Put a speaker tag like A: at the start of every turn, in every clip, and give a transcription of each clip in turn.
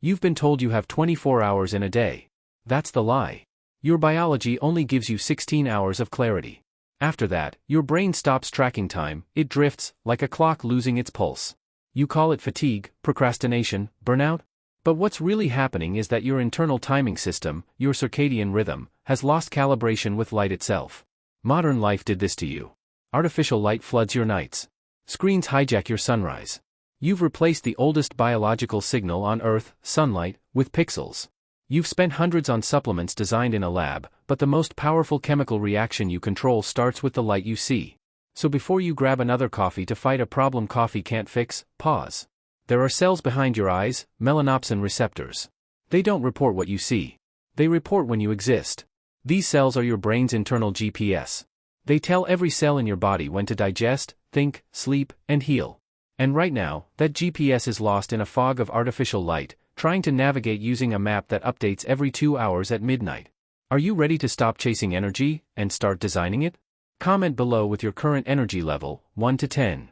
A: You've been told you have 24 hours in a day. That's the lie. Your biology only gives you 16 hours of clarity. After that, your brain stops tracking time, it drifts, like a clock losing its pulse. You call it fatigue, procrastination, burnout? But what's really happening is that your internal timing system, your circadian rhythm, has lost calibration with light itself. Modern life did this to you. Artificial light floods your nights. Screens hijack your sunrise. You've replaced the oldest biological signal on Earth, sunlight, with pixels. You've spent hundreds on supplements designed in a lab, but the most powerful chemical reaction you control starts with the light you see. So before you grab another coffee to fight a problem coffee can't fix, pause. There are cells behind your eyes, melanopsin receptors. They don't report what you see. They report when you exist. These cells are your brain's internal GPS. They tell every cell in your body when to digest, think, sleep, and heal. And right now, that GPS is lost in a fog of artificial light, trying to navigate using a map that updates every 2 hours at midnight. Are you ready to stop chasing energy and start designing it? Comment below with your current energy level, 1 to 10.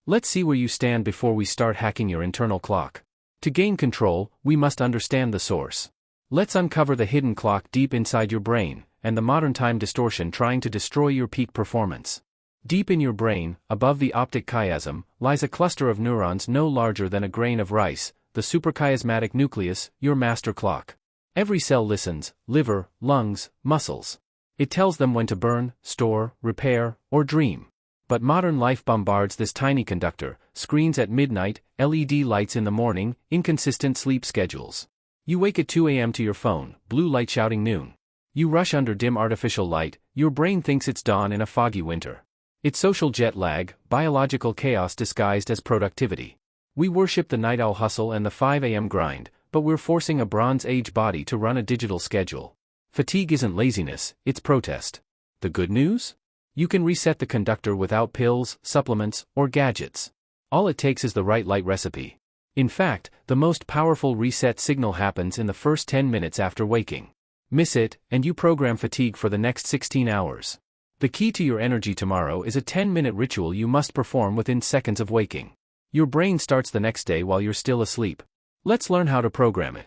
A: Let's see where you stand before we start hacking your internal clock. To gain control, we must understand the source. Let's uncover the hidden clock deep inside your brain, and the modern time distortion trying to destroy your peak performance. Deep in your brain, above the optic chiasm, lies a cluster of neurons no larger than a grain of rice, the suprachiasmatic nucleus, your master clock. Every cell listens: liver, lungs, muscles. It tells them when to burn, store, repair, or dream. But modern life bombards this tiny conductor: screens at midnight, LED lights in the morning, inconsistent sleep schedules. You wake at 2 a.m. to your phone, blue light shouting noon. You rush under dim artificial light, your brain thinks it's dawn in a foggy winter. It's social jet lag, biological chaos disguised as productivity. We worship the night owl hustle and the 5 a.m. grind, but we're forcing a Bronze Age body to run a digital schedule. Fatigue isn't laziness, it's protest. The good news? You can reset the conductor without pills, supplements, or gadgets. All it takes is the right light recipe. In fact, the most powerful reset signal happens in the first 10 minutes after waking. Miss it, and you program fatigue for the next 16 hours. The key to your energy tomorrow is a 10-minute ritual you must perform within seconds of waking. Your brain starts the next day while you're still asleep. Let's learn how to program it.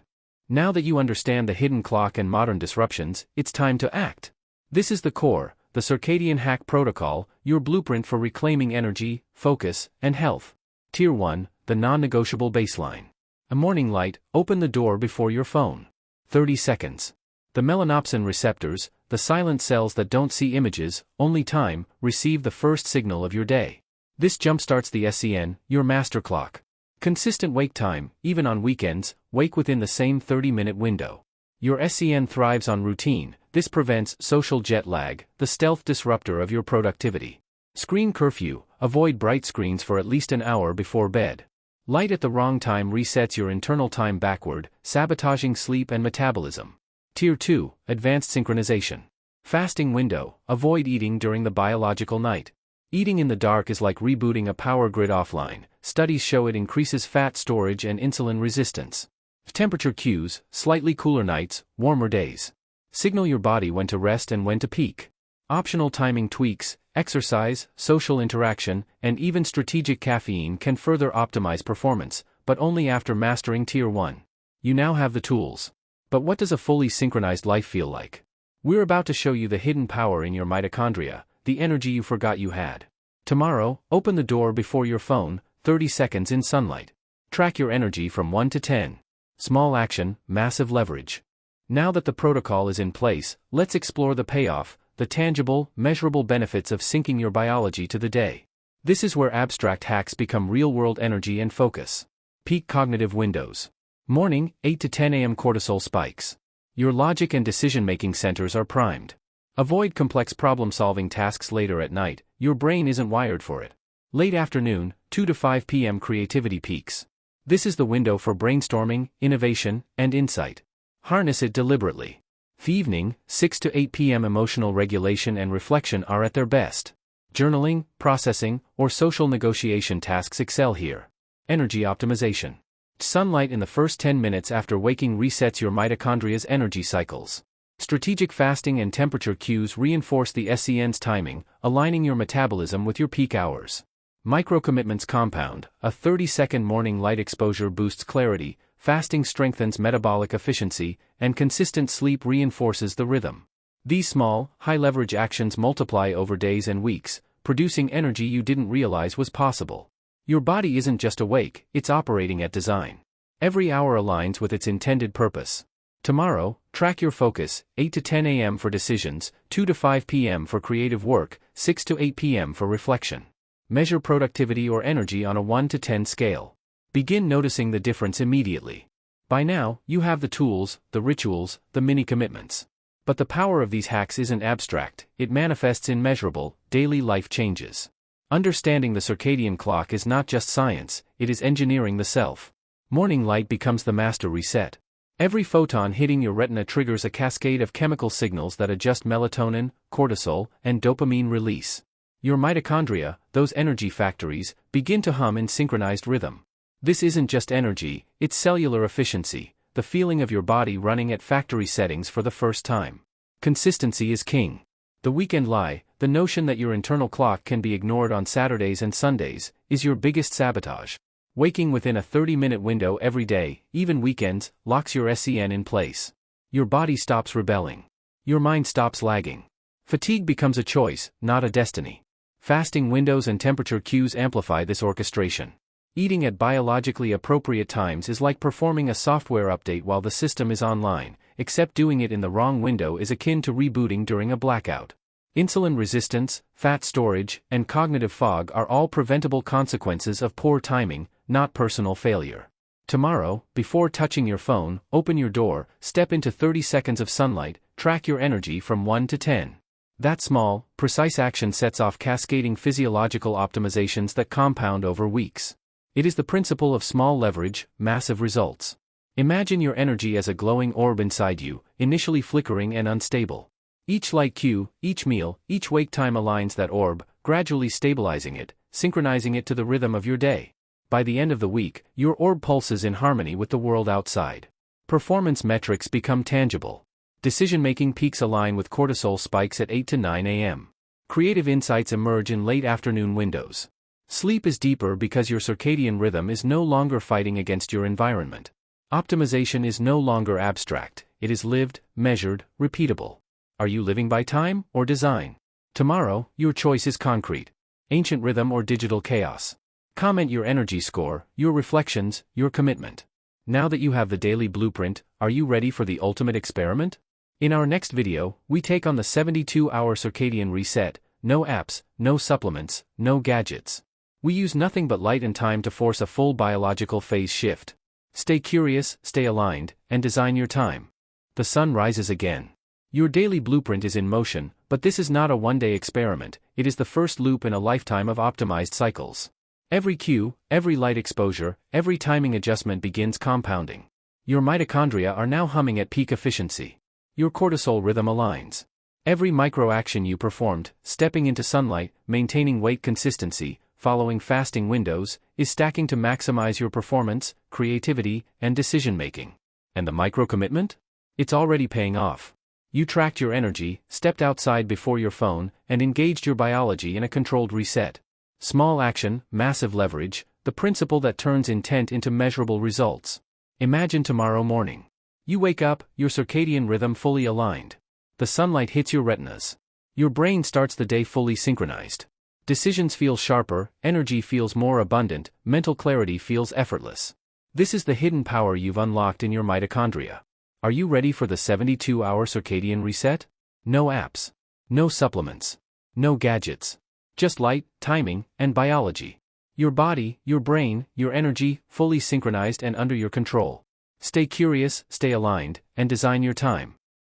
A: Now that you understand the hidden clock and modern disruptions, it's time to act. This is the core, the Circadian Hack Protocol, your blueprint for reclaiming energy, focus, and health. Tier 1, the non-negotiable baseline. A morning light, open the door before your phone. 30 seconds. The melanopsin receptors, the silent cells that don't see images, only time, receive the first signal of your day. This jumpstarts the SCN, your master clock. Consistent wake time, even on weekends, wake within the same 30-minute window. Your SCN thrives on routine. This prevents social jet lag, the stealth disruptor of your productivity. Screen curfew, avoid bright screens for at least an hour before bed. Light at the wrong time resets your internal time backward, sabotaging sleep and metabolism. Tier 2, advanced synchronization. Fasting window, avoid eating during the biological night. Eating in the dark is like rebooting a power grid offline. Studies show it increases fat storage and insulin resistance. Temperature cues, slightly cooler nights, warmer days. Signal your body when to rest and when to peak. Optional timing tweaks, exercise, social interaction, and even strategic caffeine can further optimize performance, but only after mastering Tier 1. You now have the tools. But what does a fully synchronized life feel like? We're about to show you the hidden power in your mitochondria, the energy you forgot you had. Tomorrow, open the door before your phone, 30 seconds in sunlight. Track your energy from 1 to 10. Small action, massive leverage. Now that the protocol is in place, let's explore the payoff, the tangible, measurable benefits of syncing your biology to the day. This is where abstract hacks become real-world energy and focus. Peak cognitive windows. Morning, 8 to 10 a.m. cortisol spikes. Your logic and decision-making centers are primed. Avoid complex problem-solving tasks later at night, your brain isn't wired for it. Late afternoon, 2 to 5 p.m. creativity peaks. This is the window for brainstorming, innovation, and insight. Harness it deliberately. Evening, 6 to 8 p.m. emotional regulation and reflection are at their best. Journaling, processing, or social negotiation tasks excel here. Energy optimization. Sunlight in the first 10 minutes after waking resets your mitochondria's energy cycles. Strategic fasting and temperature cues reinforce the SCN's timing, aligning your metabolism with your peak hours. Micro-commitments compound. A 30-second morning light exposure boosts clarity, Fasting strengthens metabolic efficiency, and consistent sleep reinforces the rhythm. These small, high-leverage actions multiply over days and weeks, producing energy you didn't realize was possible. Your body isn't just awake, it's operating at design. Every hour aligns with its intended purpose. Tomorrow, track your focus: 8 to 10 a.m. for decisions, 2 to 5 p.m. for creative work, 6 to 8 p.m. for reflection. Measure productivity or energy on a 1 to 10 scale. Begin noticing the difference immediately. By now, you have the tools, the rituals, the mini-commitments. But the power of these hacks isn't abstract, it manifests in measurable, daily life changes. Understanding the circadian clock is not just science, it is engineering the self. Morning light becomes the master reset. Every photon hitting your retina triggers a cascade of chemical signals that adjust melatonin, cortisol, and dopamine release. Your mitochondria, those energy factories, begin to hum in synchronized rhythm. This isn't just energy, it's cellular efficiency, the feeling of your body running at factory settings for the first time. Consistency is king. The weekend lie, the notion that your internal clock can be ignored on Saturdays and Sundays, is your biggest sabotage. Waking within a 30-minute window every day, even weekends, locks your SCN in place. Your body stops rebelling. Your mind stops lagging. Fatigue becomes a choice, not a destiny. Fasting windows and temperature cues amplify this orchestration. Eating at biologically appropriate times is like performing a software update while the system is online, except doing it in the wrong window is akin to rebooting during a blackout. Insulin resistance, fat storage, and cognitive fog are all preventable consequences of poor timing, not personal failure. Tomorrow, before touching your phone, open your door, step into 30 seconds of sunlight, track your energy from 1 to 10. That small, precise action sets off cascading physiological optimizations that compound over weeks. It is the principle of small leverage, massive results. Imagine your energy as a glowing orb inside you, initially flickering and unstable. Each light cue, each meal, each wake time aligns that orb, gradually stabilizing it, synchronizing it to the rhythm of your day. By the end of the week, your orb pulses in harmony with the world outside. Performance metrics become tangible. Decision-making peaks align with cortisol spikes at 8 to 9 a.m. Creative insights emerge in late afternoon windows. Sleep is deeper because your circadian rhythm is no longer fighting against your environment. Optimization is no longer abstract, it is lived, measured, repeatable. Are you living by time or design? Tomorrow, your choice is concrete. Ancient rhythm or digital chaos. Comment your energy score, your reflections, your commitment. Now that you have the daily blueprint, are you ready for the ultimate experiment? In our next video, we take on the 72-hour circadian reset: no apps, no supplements, no gadgets. We use nothing but light and time to force a full biological phase shift. Stay curious, stay aligned, and design your time. The sun rises again. Your daily blueprint is in motion, but this is not a one-day experiment, it is the first loop in a lifetime of optimized cycles. Every cue, every light exposure, every timing adjustment begins compounding. Your mitochondria are now humming at peak efficiency. Your cortisol rhythm aligns. Every micro-action you performed, stepping into sunlight, maintaining weight consistency, following fasting windows, is stacking to maximize your performance, creativity, and decision-making. And the micro-commitment? It's already paying off. You tracked your energy, stepped outside before your phone, and engaged your biology in a controlled reset. Small action, massive leverage, the principle that turns intent into measurable results. Imagine tomorrow morning. You wake up, your circadian rhythm fully aligned. The sunlight hits your retinas. Your brain starts the day fully synchronized. Decisions feel sharper, energy feels more abundant, mental clarity feels effortless. This is the hidden power you've unlocked in your mitochondria. Are you ready for the 72-hour circadian reset? No apps. No supplements. No gadgets. Just light, timing, and biology. Your body, your brain, your energy, fully synchronized and under your control. Stay curious, stay aligned, and design your time.